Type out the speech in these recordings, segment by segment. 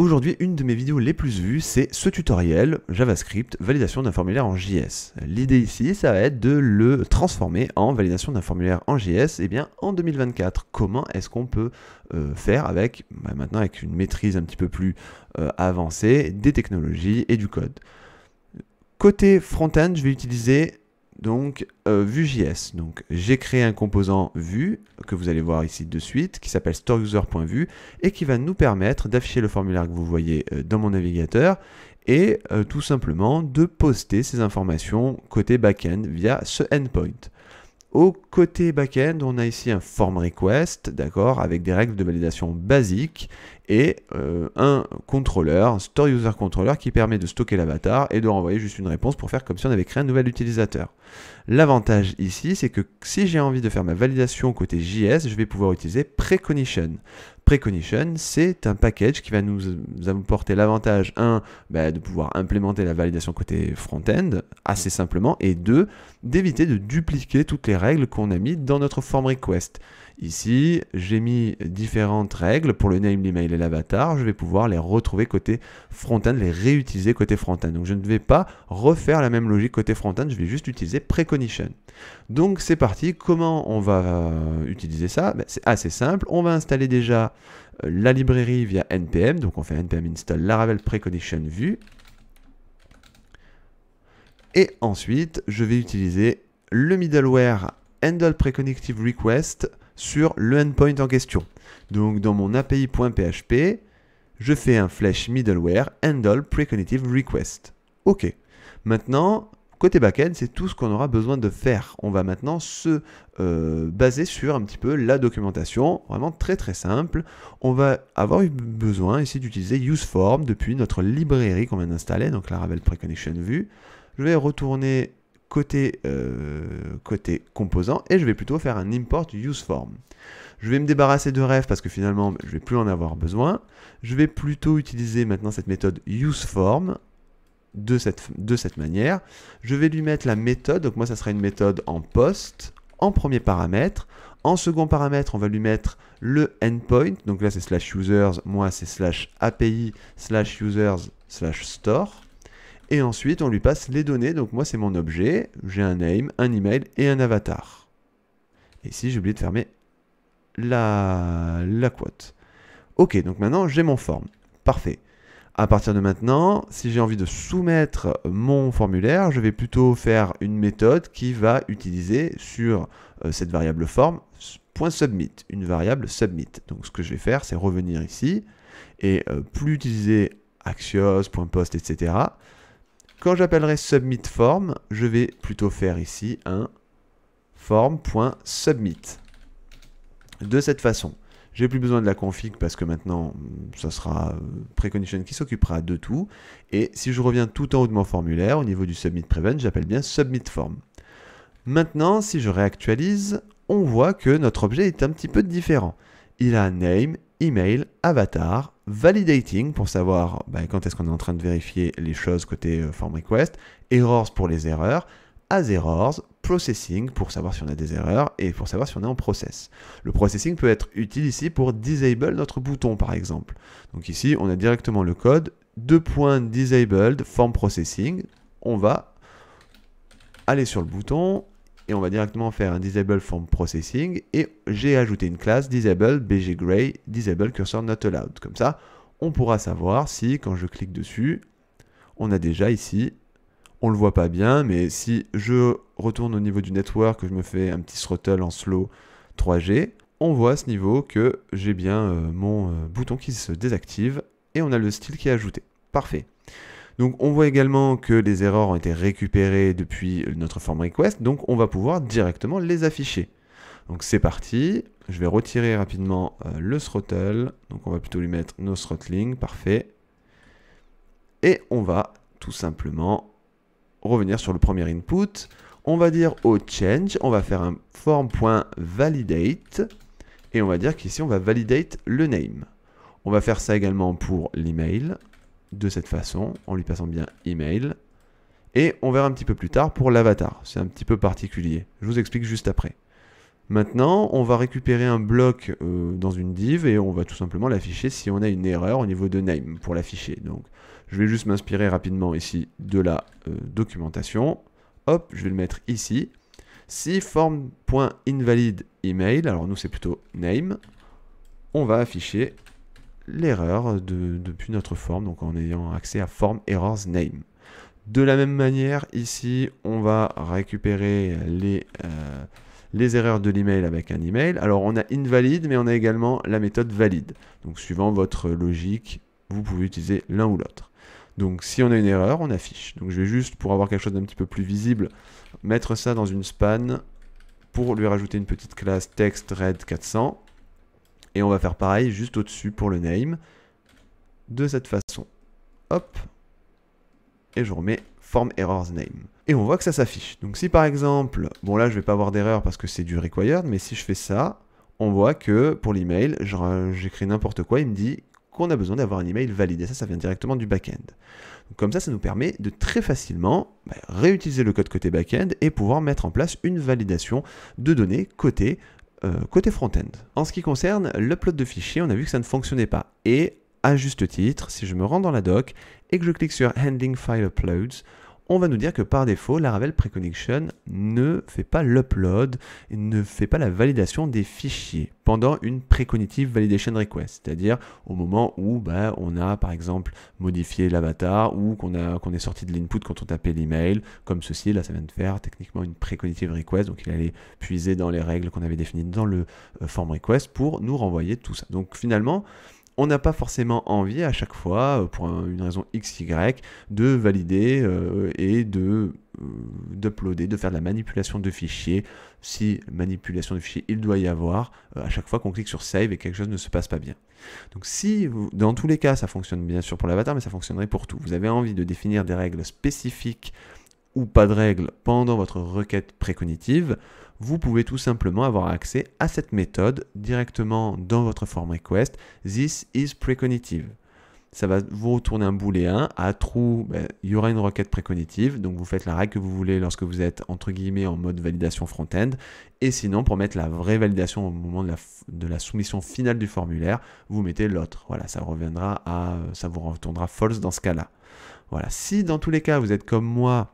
Aujourd'hui, une de mes vidéos les plus vues, c'est ce tutoriel JavaScript, validation d'un formulaire en JS. L'idée ici, ça va être de le transformer en validation d'un formulaire en JS en 2024. Comment est-ce qu'on peut faire avec, maintenant avec une maîtrise un petit peu plus avancée des technologies et du code. Côté front-end, je vais utiliser donc Vue.js. Donc j'ai créé un composant Vue que vous allez voir ici de suite qui s'appelle storeuser.vue et qui va nous permettre d'afficher le formulaire que vous voyez dans mon navigateur et tout simplement de poster ces informations côté backend via ce endpoint. Au côté backend, on a ici un form request, d'accord, avec des règles de validation basiques et un contrôleur, un store user controller qui permet de stocker l'avatar et de renvoyer juste une réponse pour faire comme si on avait créé un nouvel utilisateur. L'avantage ici, c'est que si j'ai envie de faire ma validation côté JS, je vais pouvoir utiliser Precognition. Precognition, c'est un package qui va nous apporter l'avantage, de pouvoir implémenter la validation côté front-end assez simplement, et 2, d'éviter de dupliquer toutes les règles qu'on a mis dans notre form request. Ici, j'ai mis différentes règles pour le name, l'email et l'avatar. Je vais pouvoir les retrouver côté front-end, les réutiliser côté front-end. Donc, je ne vais pas refaire la même logique côté front-end, je vais juste utiliser Precognition. Donc, c'est parti. Comment on va utiliser ça? C'est assez simple. On va installer déjà la librairie via npm. Donc, on fait npm install Laravel Precognition Vue. Et ensuite, je vais utiliser le middleware handle precognitive request sur le endpoint en question. Donc dans mon API.php, je fais un flash middleware handle precognitive request. Ok. Maintenant, côté backend, c'est tout ce qu'on aura besoin de faire. On va maintenant se baser sur un petit peu la documentation, vraiment très simple. On va avoir eu besoin ici d'utiliser useform depuis notre librairie qu'on vient d'installer, donc Laravel Precognition Vue. Je vais retourner côté composant et je vais plutôt faire un import useform. Je vais me débarrasser de ref parce que finalement je ne vais plus en avoir besoin. Je vais plutôt utiliser maintenant cette méthode useform de cette manière. Je vais lui mettre la méthode, donc moi ça sera une méthode en post, en premier paramètre. En second paramètre, on va lui mettre le endpoint, donc là c'est /users, moi c'est /api /users/store. Et ensuite, on lui passe les données. Donc moi, c'est mon objet. J'ai un name, un email et un avatar. Et ici, j'ai oublié de fermer la quote. Ok, donc maintenant, j'ai mon form. Parfait. À partir de maintenant, si j'ai envie de soumettre mon formulaire, je vais plutôt faire une méthode qui va utiliser sur cette variable form .submit, une variable submit. Donc ce que je vais faire, c'est revenir ici et plus utiliser Axios, .post, etc. Quand j'appellerai submit form, je vais plutôt faire ici un form.submit. De cette façon, j'ai plus besoin de la config parce que maintenant, ça sera Precognition qui s'occupera de tout. Et si je reviens tout en haut de mon formulaire, au niveau du submit prevent, j'appelle bien submit form. Maintenant, si je réactualise, on voit que notre objet est un petit peu différent. Il a un name, email, avatar, validating pour savoir quand est-ce qu'on est en train de vérifier les choses côté form request, errors pour les erreurs, as errors, processing pour savoir si on a des erreurs et pour savoir si on est en process. Le processing peut être utile ici pour disable notre bouton par exemple. Donc ici on a directement le code, :disabled form processing, on va aller sur le bouton et on va directement faire un disable form processing et j'ai ajouté une classe disable bggray disable cursor not allowed. Comme ça, on pourra savoir si quand je clique dessus, on a déjà ici, on le voit pas bien, mais si je retourne au niveau du network, que je me fais un petit throttle en slow 3G, on voit à ce niveau que j'ai bien mon bouton qui se désactive et on a le style qui est ajouté. Parfait. Donc on voit également que les erreurs ont été récupérées depuis notre form request, donc on va pouvoir directement les afficher. Donc c'est parti, je vais retirer rapidement le throttle, donc on va plutôt lui mettre no throttling, parfait. Et on va tout simplement revenir sur le premier input, on va dire au change, on va faire un form.validate, et on va dire qu'ici on va validate le name. On va faire ça également pour l'email, de cette façon, en lui passant bien email. Et on verra un petit peu plus tard pour l'avatar. C'est un petit peu particulier. Je vous explique juste après. Maintenant, on va récupérer un bloc dans une div et on va tout simplement l'afficher si on a une erreur au niveau de name pour l'afficher. Donc, je vais juste m'inspirer rapidement ici de la documentation. Hop, je vais le mettre ici. Si form.invalid email, alors nous c'est plutôt name, on va afficher l'erreur depuis notre forme, donc en ayant accès à form errors name. De la même manière, ici, on va récupérer les erreurs de l'email avec un email. Alors, on a invalid, mais on a également la méthode valide. Donc, suivant votre logique, vous pouvez utiliser l'un ou l'autre. Donc, si on a une erreur, on affiche. Donc, je vais juste, pour avoir quelque chose d'un petit peu plus visible, mettre ça dans une span pour lui rajouter une petite classe text red 400. Et on va faire pareil juste au-dessus pour le name, de cette façon. Hop. Et je remets form errors name. Et on voit que ça s'affiche. Donc si par exemple, bon là je vais pas avoir d'erreur parce que c'est du required, mais si je fais ça, on voit que pour l'email, j'écris n'importe quoi, il me dit qu'on a besoin d'avoir un email valide. Et ça vient directement du back-end. Donc comme ça nous permet de très facilement réutiliser le code côté back-end et pouvoir mettre en place une validation de données côté front-end. En ce qui concerne l'upload de fichiers, on a vu que ça ne fonctionnait pas. Et à juste titre, si je me rends dans la doc et que je clique sur Handling File Uploads, on va nous dire que par défaut, Laravel Preconnection ne fait pas l'upload et ne fait pas la validation des fichiers pendant une Precognitive Validation Request, c'est-à-dire au moment où on a par exemple modifié l'avatar ou qu'on est sorti de l'input quand on tapait l'email, comme ceci, là ça vient de faire techniquement une Precognitive Request, donc il allait puiser dans les règles qu'on avait définies dans le form request pour nous renvoyer tout ça. Donc finalement, on n'a pas forcément envie à chaque fois, pour une raison XY, de valider et d'uploader, de faire de la manipulation de fichiers. Si manipulation de fichiers il doit y avoir, à chaque fois qu'on clique sur Save et quelque chose ne se passe pas bien. Donc si, dans tous les cas, ça fonctionne bien sûr pour l'avatar, mais ça fonctionnerait pour tout. Vous avez envie de définir des règles spécifiques ou pas de règles pendant votre requête précognitive, vous pouvez tout simplement avoir accès à cette méthode directement dans votre form request. This is precognitive. Ça va vous retourner un booléen. À true, il y aura une requête précognitive. Donc vous faites la règle que vous voulez lorsque vous êtes entre guillemets en mode validation front-end. Et sinon, pour mettre la vraie validation au moment de la soumission finale du formulaire, vous mettez l'autre. Voilà, ça vous retournera false dans ce cas-là. Voilà. Si dans tous les cas vous êtes comme moi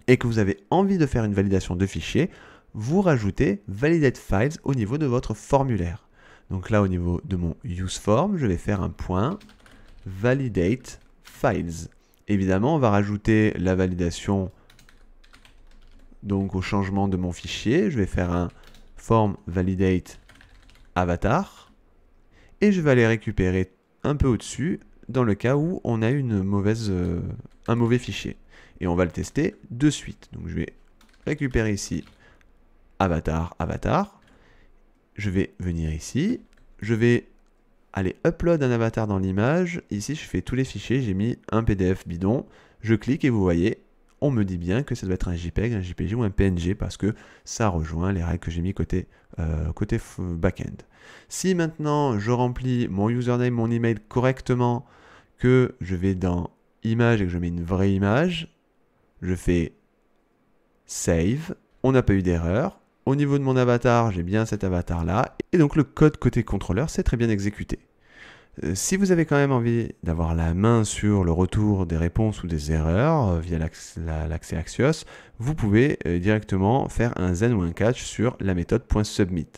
et que vous avez envie de faire une validation de fichiers, vous rajoutez validate files au niveau de votre formulaire. Donc là, au niveau de mon useForm, je vais faire un point validate files. Évidemment, on va rajouter la validation donc au changement de mon fichier. Je vais faire un form validate avatar et je vais aller récupérer un peu au-dessus dans le cas où on a un mauvais fichier. Et on va le tester de suite. Donc je vais récupérer ici avatar. Je vais venir ici. Je vais aller upload un avatar dans l'image. Ici, je fais tous les fichiers. J'ai mis un PDF bidon. Je clique et vous voyez, on me dit bien que ça doit être un JPEG, un JPG ou un PNG parce que ça rejoint les règles que j'ai mis côté back-end. Si maintenant je remplis mon username, mon email correctement, que je vais dans image et que je mets une vraie image, je fais save. On n'a pas eu d'erreur. Au niveau de mon avatar, j'ai bien cet avatar-là. Et donc le code côté contrôleur s'est très bien exécuté. Si vous avez quand même envie d'avoir la main sur le retour des réponses ou des erreurs via l'accès Axios, vous pouvez directement faire un zen ou un catch sur la méthode .submit.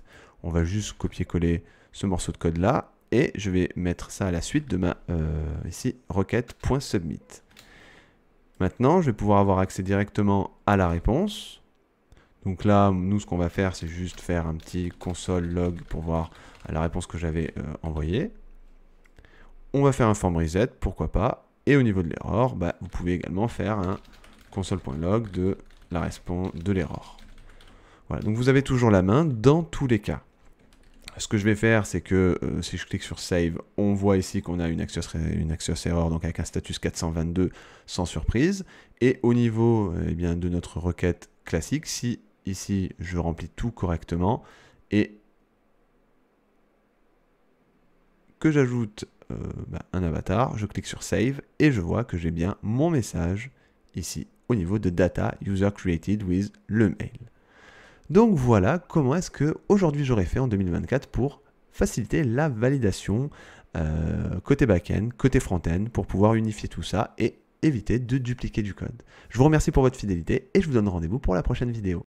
On va juste copier-coller ce morceau de code-là et je vais mettre ça à la suite de ma ici requête .submit. Maintenant, je vais pouvoir avoir accès directement à la réponse. Donc là, nous, ce qu'on va faire, c'est juste faire un petit console log pour voir la réponse que j'avais envoyée. On va faire un form reset, pourquoi pas. Et au niveau de l'erreur, vous pouvez également faire un console.log de la réponse de l'erreur. Voilà, donc vous avez toujours la main dans tous les cas. Ce que je vais faire, c'est que si je clique sur Save, on voit ici qu'on a une Axios error, donc avec un status 422 sans surprise. Et au niveau de notre requête classique, si ici je remplis tout correctement et que j'ajoute un avatar, je clique sur Save et je vois que j'ai bien mon message ici au niveau de Data User Created with le mail. Donc voilà comment est-ce que aujourd'hui j'aurais fait en 2024 pour faciliter la validation côté back-end, côté front-end, pour pouvoir unifier tout ça et éviter de dupliquer du code. Je vous remercie pour votre fidélité et je vous donne rendez-vous pour la prochaine vidéo.